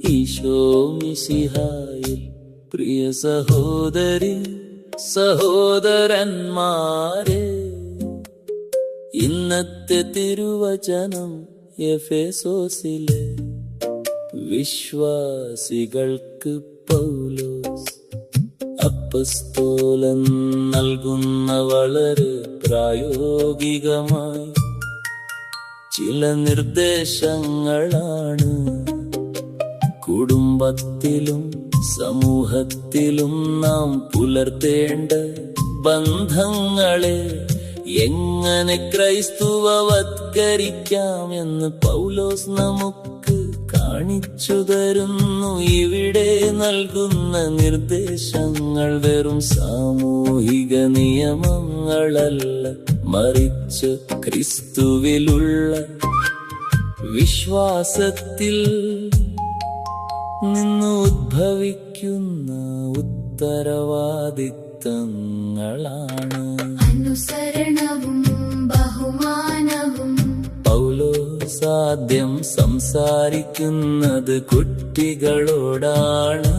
ഈശോ മിശിഹായിൽ പ്രിയ സഹോദരി സഹോദരന്മാരെ, ഇന്നത്തെ തിരുവചനം എഫെസോസിലെ വിശ്വാസികൾക്ക് പൗലോസ് അപ്പസ്തോലൻ നൽകുന്ന വളരെ പ്രായോഗികമായി ചില നിർദ്ദേശങ്ങളാണ്. കുടുംബത്തിലും സമൂഹത്തിലും നാം പുലർത്തേണ്ട ബന്ധങ്ങളെ എങ്ങനെ ക്രൈസ്തവവത്കരിക്കാം എന്ന് പൗലോസ് നമുക്ക് കാണിച്ചു തരുന്നു. ഇവിടെ നൽകുന്ന നിർദ്ദേശങ്ങൾ വെറും സാമൂഹിക നിയമങ്ങളല്ല, മറിച്ച് ക്രിസ്തുവിലുള്ള വിശ്വാസത്തിൽ നിന്ന് ഉദ്ഭവിക്കുന്ന ഉത്തരവാദിത്തങ്ങളാണ്. അനുസരണവും ബഹുമാനവും. പൗലോസ് ആദ്യം സംസാരിക്കുന്നത് കുട്ടികളോടാണ്.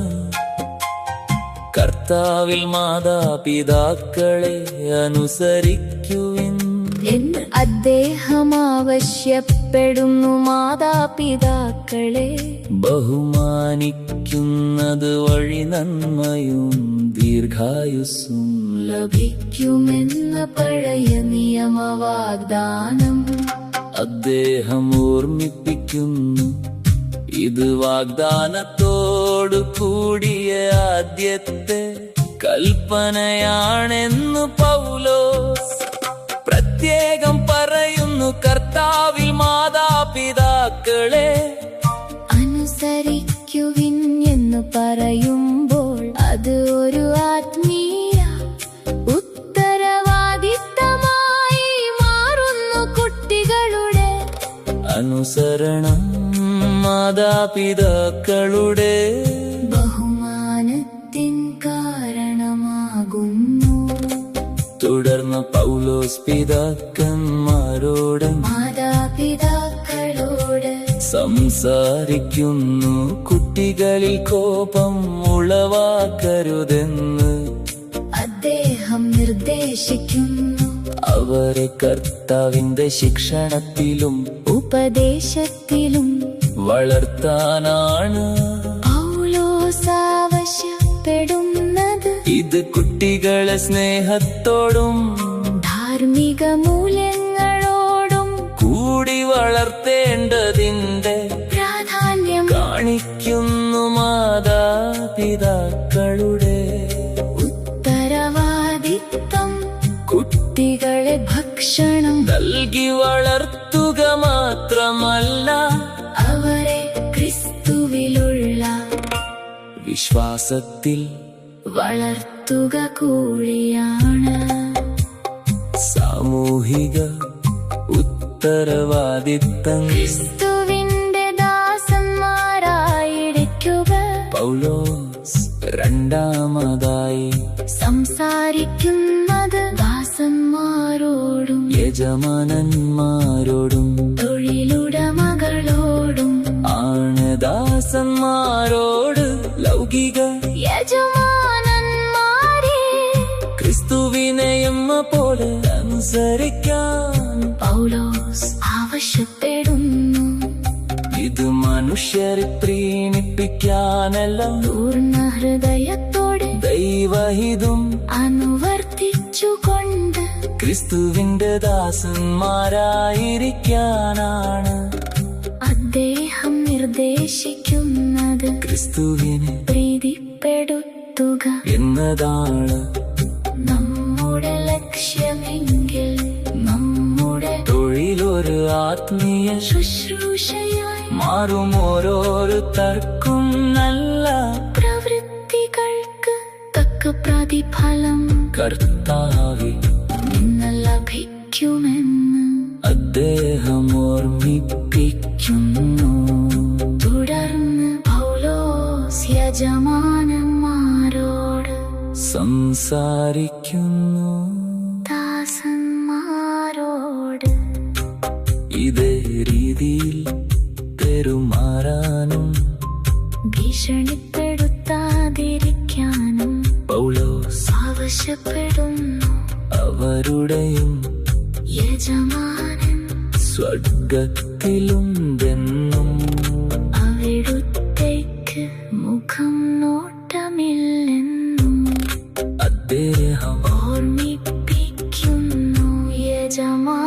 കർത്താവിൽ മാതാപിതാക്കളെ അനുസരിക്കുവിൻ എന്ന് അദ്ദേഹം ആവശ്യപ്പെടുന്നു. മാതാപിതാക്കളെ ബഹുമാനിക്കുന്നത് വഴി നന്മയും ദീർഘായുസ്സും ലഭിക്കുമെന്ന പഴയ നിയമവാഗ്ദാനം അദ്ദേഹം ഓർമ്മിപ്പിക്കുന്നു. ഇത് വാഗ്ദാനത്തോടു കൂടിയ ആദ്യത്തെ കൽപ്പനയാണെന്നു പൗലോസ് പ്രത്യേകം പറയുന്നു. കർത്താവിൽ മാതാപിതാക്കളെ അനുസരിക്കുവിൻ എന്ന് പറയുമ്പോൾ അത് ഒരു ആത്മീയ ഉത്തരവാദിത്തമായി മാറുന്നു. കുട്ടികളുടെ അനുസരണം മാതാപിതാക്കളുടെ ബഹുമാനത്തിൻ കാരണമാകുന്നു. തുടർന്ന് പൗലോസ് പിതാക്കന്മാരോട് മാതാപിതാക്കളോട് സംസാരിക്കുന്നു. കുട്ടികളിൽ കോപം ഉളവാക്കരുതെന്ന് അദ്ദേഹം നിർദ്ദേശിക്കുന്നു. അവരെ കർത്താവിന്റെ ശിക്ഷണത്തിലും ഉപദേശത്തിലും വളർത്താനാണ് പൗലോസ് ആവശ്യപ്പെടുന്നത്. ഇത് കുട്ടികളെ സ്നേഹത്തോടും ധാർമ്മിക മൂല്യങ്ങളോടും കൂടി വളർത്തേണ്ടതിന്റെ പ്രാധാന്യം കാണിക്കുന്നു. മാതാപിതാക്കളുടെ ഉത്തരവാദിത്തം കുട്ടികളെ ഭക്ഷണം നൽകി വളർത്തുക മാത്രമല്ല, അവരെ ക്രിസ്തുവിലുള്ള വിശ്വാസത്തിൽ വളർത്തുക കൂടിയാണ്. സാമൂഹിക ഉത്തരവാദിത്തങ്ങൾ ക്രിസ്തുവിന്റെ ദാസന്മാരായിരിക്കുക. പൗലോസ് രണ്ടാമതായി സംസാരിക്കുന്നത് ദാസന്മാരോടും യജമാനന്മാരോടും തൊഴിലുടമകളോടും ആണ്. ദാസന്മാരോട് ലൗകിക യജമാനന്മാരെ ക്രിസ്തുവിനെയും പോലെ അനുസരിക്കാൻ പൗലോസ് ആവശ്യപ്പെടുന്നു. ഇത് മനുഷ്യരെ പ്രീണിപ്പിക്കാനല്ല, പൂർണ്ണ ഹൃദയത്തോടെ ദൈവഹിതം അനുവർത്തിച്ചുകൊണ്ട് ക്രിസ്തുവിന്റെ ദാസന്മാരായിരിക്കാനാണ്. അദ്ദേഹം നിർദ്ദേശിക്കുന്നത് ക്രിസ്തുവിനെ പ്രീതിപ്പെടുത്തുക എന്നതാണ് നമ്മുടെ ലക്ഷ്യമെങ്കിൽ നമ്മുടെ തൊഴിലൊരു ആത്മീയ ശുശ്രൂഷയായി മാറും. ഓരോരുത്തർക്കും നല്ല പ്രവൃത്തികൾക്ക് തക്ക പ്രതിഫലം കർത്താവിൽ നിന്ന് ലഭിക്കുമെന്ന് അദ്ദേഹം ഓർമ്മിപ്പിക്കുന്നു. തുടർന്ന് പൗലോസ് യജമാനന്മാരോട് സംസാരിക്കുന്നു. ദാസന്മാരോട് ഇതേ രീതിയിൽ പെരുമാറാനും ഭീഷണിപ്പെടുത്താതിരിക്കാനും പൗലോസ് ആവശ്യപ്പെടുന്നു. അവരുടെയും യജമാനൻ സ്വർഗത്തിലുണ്ടെന്നും അവിടുത്തേക്ക് മുഖം നോട്ടമില്ലെന്നും അദ്ദേഹം ഓർമ്മിപ്പിക്കുന്നു. യജമാനൻ